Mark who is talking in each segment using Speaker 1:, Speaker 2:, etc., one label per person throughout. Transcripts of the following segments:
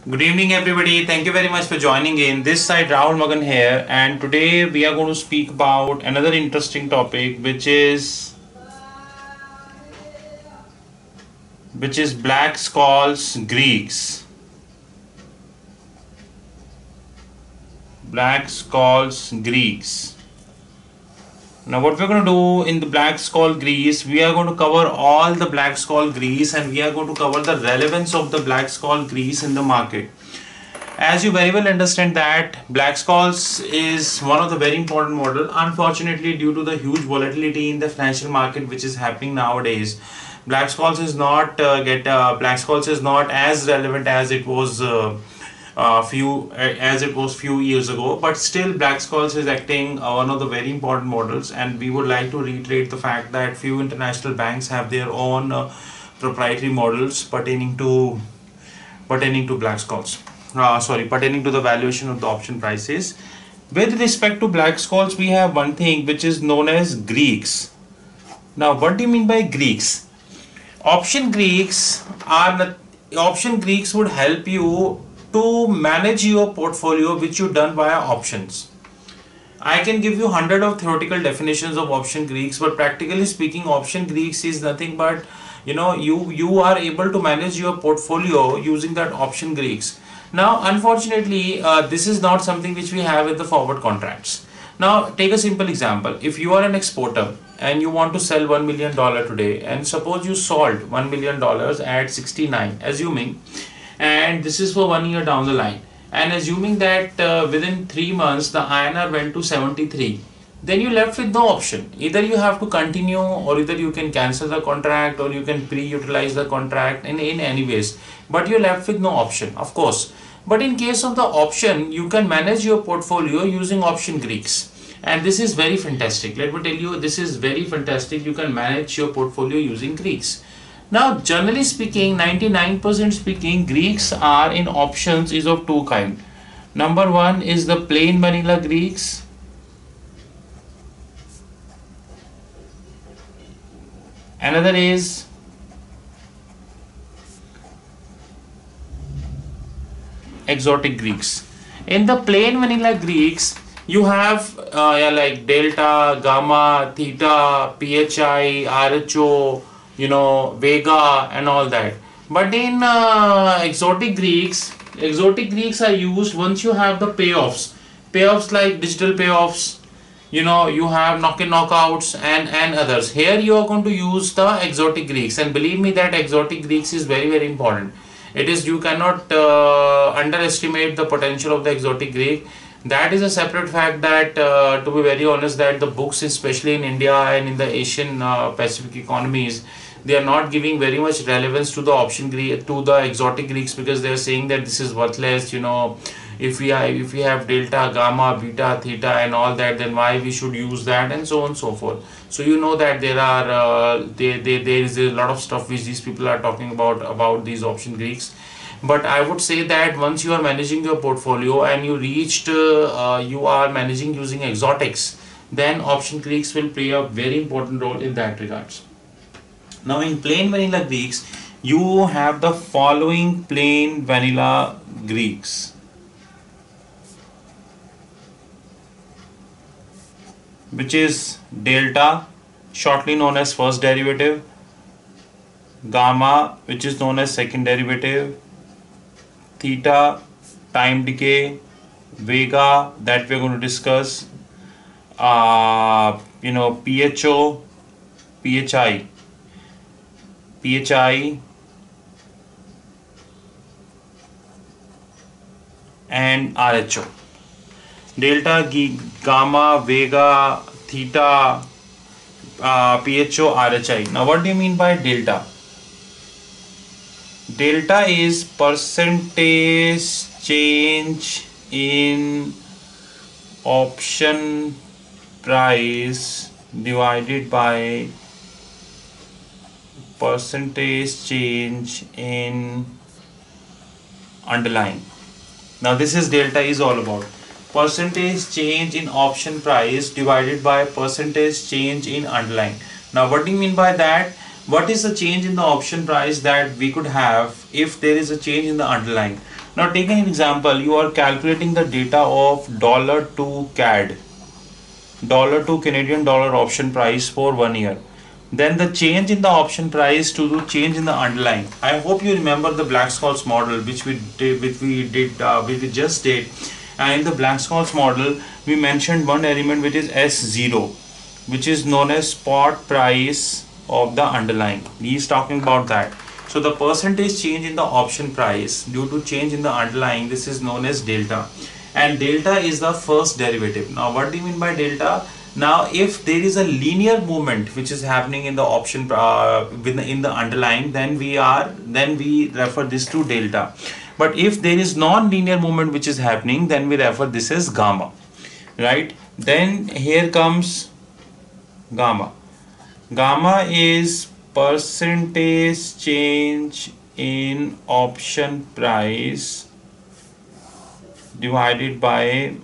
Speaker 1: Good evening, everybody. Thank you very much for joining in. This side Rahul Magan here, and today we are going to speak about another interesting topic, which is Black Scholes Greeks. Black Scholes Greeks. Now, what we're going to do in the Black Skull Greece, we are going to cover all the Black Skull Greece, and we are going to cover the relevance of the Black Skull Greece in the market. As you very well understand that Black Scholes is one of the very important model. Unfortunately, due to the huge volatility in the financial market which is happening nowadays, Black Scholes is not as relevant as it was few years ago. But still, Black Scholes is acting one of the very important models, and we would like to reiterate the fact that few international banks have their own proprietary models pertaining to Black Scholes. Pertaining to the valuation of the option prices. With respect to Black Scholes, we have one thing which is known as Greeks. Now, what do you mean by Greeks? Option Greeks would help you to manage your portfolio which you done via options. I can give you hundred of theoretical definitions of option Greeks, but practically speaking, option Greeks is nothing but you are able to manage your portfolio using that option Greeks. Now, unfortunately, this is not something which we have with the forward contracts. Now, take a simple example. If you are an exporter and you want to sell $1 million today, and suppose you sold $1 million at 69, assuming, and this is for 1 year down the line, and assuming that within 3 months the INR went to 73, then you left with no option. Either you have to continue, or either you can cancel the contract, or you can pre-utilize the contract in any ways, but you're left with no option, of course. But in case of the option, you can manage your portfolio using option Greeks, and this is very fantastic. Let me tell you, this is very fantastic. You can manage your portfolio using Greeks. Now, generally speaking, 99% speaking, Greeks are in options is of two kind. Number one is the plain vanilla Greeks. Another is exotic Greeks. In the plain vanilla Greeks, you have like delta, gamma, theta, phi, rho, vega, and all that. But in exotic Greeks are used once you have the payoffs like digital payoffs. You have knock-in knockouts and others. Here you are going to use the exotic Greeks, and believe me that exotic Greeks is very very important. It is, you cannot underestimate the potential of the exotic Greek. That is a separate fact that, to be very honest, that the books, especially in India and in the Asian Pacific economies, they are not giving very much relevance to the option Greek, to the exotic Greeks, because they are saying that this is worthless. If we have delta, gamma, beta, theta, and all that, then why we should use that, and so on and so forth. So you know that there is a lot of stuff which these people are talking about these option Greeks. But I would say that once you are managing your portfolio and you are managing using exotics, then option Greeks will play a very important role in that regards. Now, in plain vanilla Greeks, you have the following plain vanilla Greeks, which is delta, shortly known as first derivative, gamma, which is known as second derivative, theta, time decay, vega, that we're going to discuss, pho, phi, and rho. Delta, gamma, vega, theta, pho, rhi. Now, what do you mean by delta? Delta is percentage change in option price divided by percentage change in underlying. Now, this is delta is all about. Percentage change in option price divided by percentage change in underlying. Now, what do you mean by that? What is the change in the option price that we could have if there is a change in the underlying? Now take an example, you are calculating the data of dollar to CAD, dollar to Canadian dollar option price for 1 year. Then the change in the option price to the change in the underlying. I hope you remember the Black-Scholes model which we just did. And in the Black-Scholes model, we mentioned one element which is S0, which is known as spot price of the underlying. He is talking about that. So the percentage change in the option price due to change in the underlying, this is known as delta. And delta is the first derivative. Now what do you mean by delta? Now if there is a linear movement which is happening in the option in the underlying, then we refer this to delta. But if there is non-linear movement which is happening, then we refer this as gamma, right? Then here comes gamma. Gamma is percentage change in option price divided by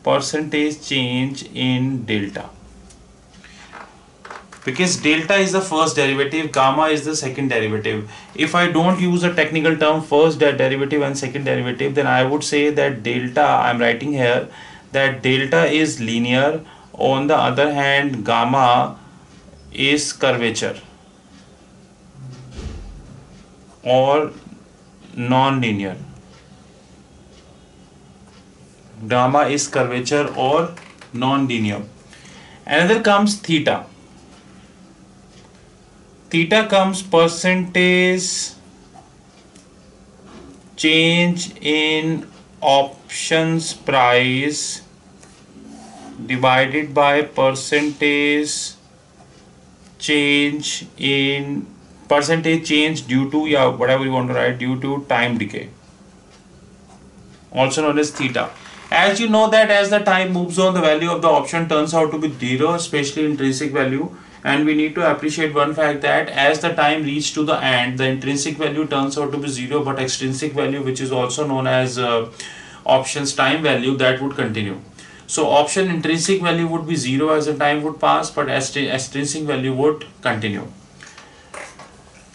Speaker 1: percentage change in delta. Because delta is the first derivative, gamma is the second derivative. If I don't use a technical term first derivative and second derivative, then I would say that delta, I'm writing here that delta is linear. On the other hand, gamma is curvature or non-linear. Gamma is curvature or non-linear. Another comes theta. Theta comes percentage change in options price divided by percentage change due to, yeah, whatever you want to write, due to time decay, also known as theta. As you know that as the time moves on, the value of the option turns out to be zero, especially intrinsic value. And we need to appreciate one fact that as the time reaches to the end, the intrinsic value turns out to be zero, but extrinsic value, which is also known as options time value, that would continue. So option intrinsic value would be zero as the time would pass, but extrinsic value would continue.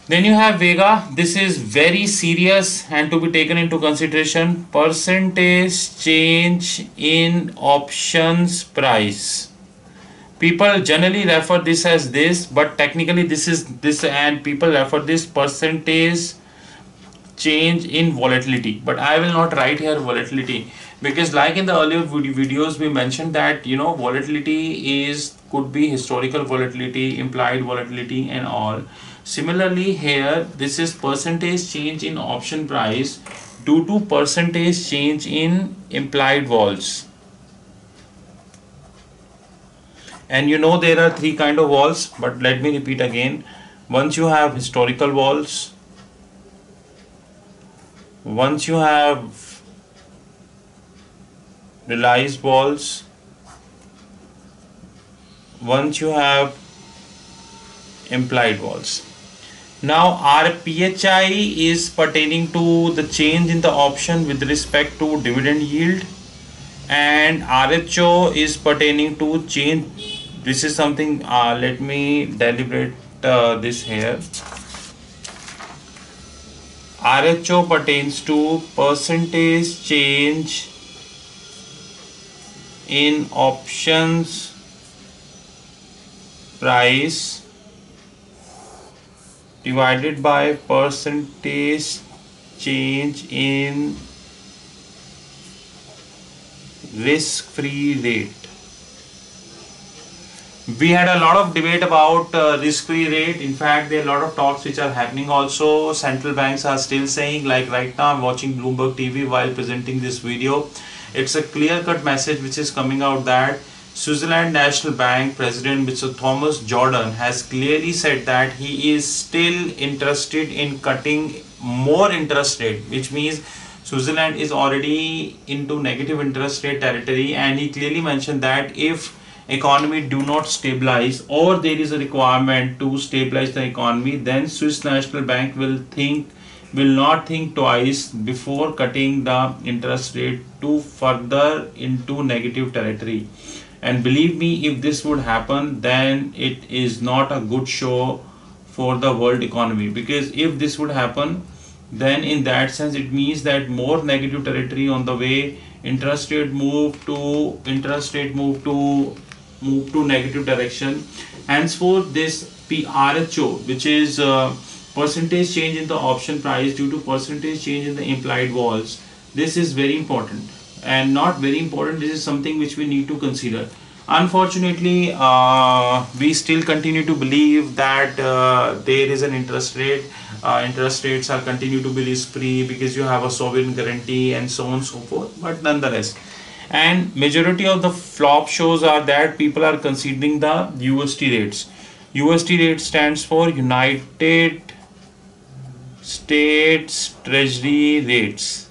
Speaker 1: Then you have Vega. This is very serious and to be taken into consideration. Percentage change in options price. People generally refer this as this, but technically this is this, and people refer this percentage change in volatility. But I will not write here volatility, because like in the earlier videos we mentioned that, you know, volatility could be historical volatility, implied volatility and all. Similarly here, this is percentage change in option price due to percentage change in implied vols. And you know there are three kind of vols, but let me repeat again. Once you have historical vols, once you have realized vols, once you have implied vols. Now RPHI is pertaining to the change in the option with respect to dividend yield, and RHO is pertaining to change. This is something, let me deliberate this here. RHO pertains to percentage change in options price divided by percentage change in risk-free rate. We had a lot of debate about risk-free rate. In fact, there are a lot of talks which are happening also. Central banks are still saying, like right now I'm watching Bloomberg TV while presenting this video. It's a clear-cut message which is coming out that Switzerland National Bank President Mr. Thomas Jordan has clearly said that he is still interested in cutting more interest rate, which means Switzerland is already into negative interest rate territory, and he clearly mentioned that if economy do not stabilize or there is a requirement to stabilize the economy, then Swiss National Bank will not think twice before cutting the interest rate to further into negative territory. And believe me, if this would happen, then it is not a good show for the world economy, because if this would happen, then in that sense it means that more negative territory on the way interest rate move to negative direction. Henceforth, this PRHO, which is percentage change in the option price due to percentage change in the implied vols, this is very important, and not very important, this is something which we need to consider. Unfortunately, we still continue to believe that there is an interest rate. Interest rates are continue to be risk free because you have a sovereign guarantee and so on and so forth. But nonetheless, and majority of the flop shows are that people are considering the UST rates. UST rate stands for United States Treasury rates.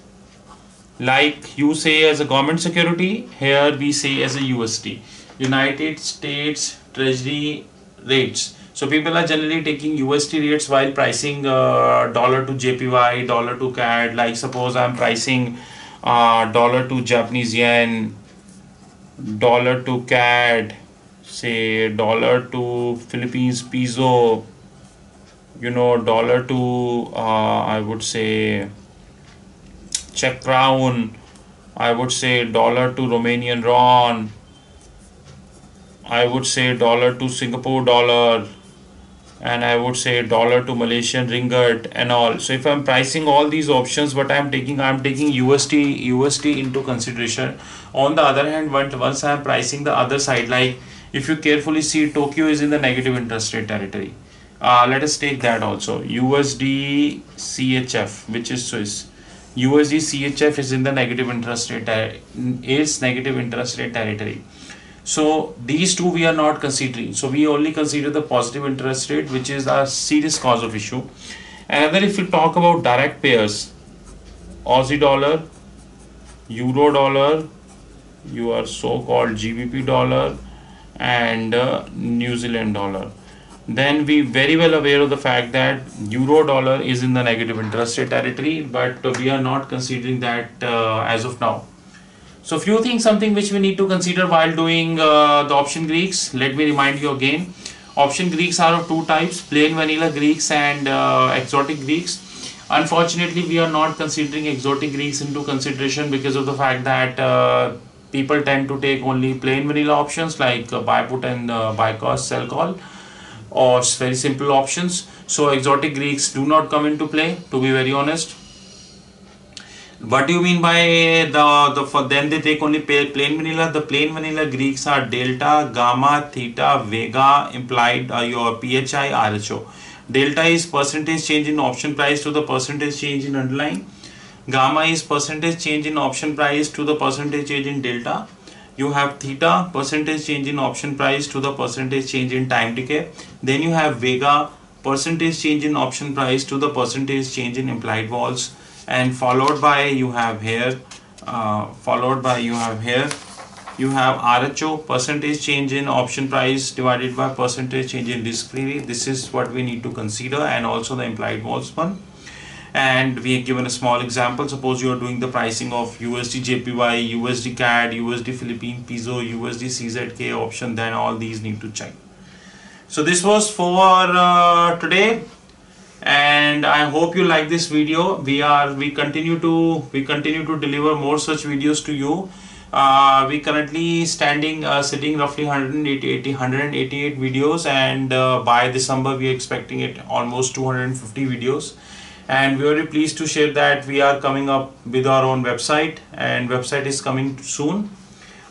Speaker 1: Like you say as a government security, here we say as a UST. United States Treasury rates. So people are generally taking UST rates while pricing dollar to JPY, dollar to CAD. Like suppose I'm pricing dollar to Japanese yen, dollar to CAD, say dollar to Philippines peso, dollar to I would say Czech crown, I would say dollar to Romanian RON, I would say dollar to Singapore dollar, and I would say dollar to Malaysian ringgit and all. So if I'm pricing all these options, what I'm taking USD into consideration. On the other hand, once I'm pricing the other side, like if you carefully see, Tokyo is in the negative interest rate territory. Let us take that also. USD CHF, which is Swiss. USD CHF is in the negative interest rate territory. So these two we are not considering. So we only consider the positive interest rate, which is a serious cause of issue. Another, if you talk about direct pairs, Aussie dollar, Euro dollar, your so-called GBP dollar, and New Zealand dollar, then we very well aware of the fact that Euro dollar is in the negative interest rate territory, but we are not considering that as of now. So few things, something which we need to consider while doing the option Greeks. Let me remind you again. Option Greeks are of two types: plain vanilla Greeks and exotic Greeks. Unfortunately, we are not considering exotic Greeks into consideration because of the fact that people tend to take only plain vanilla options like buy put and buy cost sell call, or very simple options. So exotic Greeks do not come into play, to be very honest. What do you mean by for them they take only plain vanilla? The plain vanilla Greeks are delta, gamma, theta, vega, implied your PHI, RHO. Delta is percentage change in option price to the percentage change in underlying. Gamma is percentage change in option price to the percentage change in delta. You have theta, percentage change in option price to the percentage change in time decay. Then you have vega, percentage change in option price to the percentage change in implied vols. And followed by you have here you have RHO, percentage change in option price divided by percentage change in risk free. This is what we need to consider, and also the implied vols one. And we have given a small example. Suppose you are doing the pricing of USD JPY, USD CAD, USD Philippine peso, USD CZK option, then all these need to check. So this was for today, and I hope you like this video. We continue to deliver more such videos to you. We currently sitting roughly 188 videos, and by December we are expecting it almost 250 videos. And we are very pleased to share that we are coming up with our own website, and website is coming soon.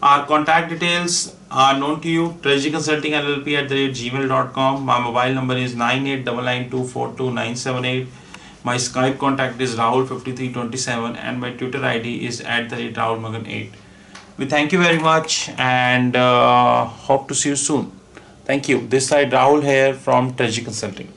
Speaker 1: Our contact details are known to you: treasuryconsultingllp@gmail.com. My mobile number is 9899242978. My Skype contact is Rahul5327, and my Twitter ID is @Rahul Magan 8. We thank you very much, and hope to see you soon. Thank you. This side Rahul here from Treasury Consulting.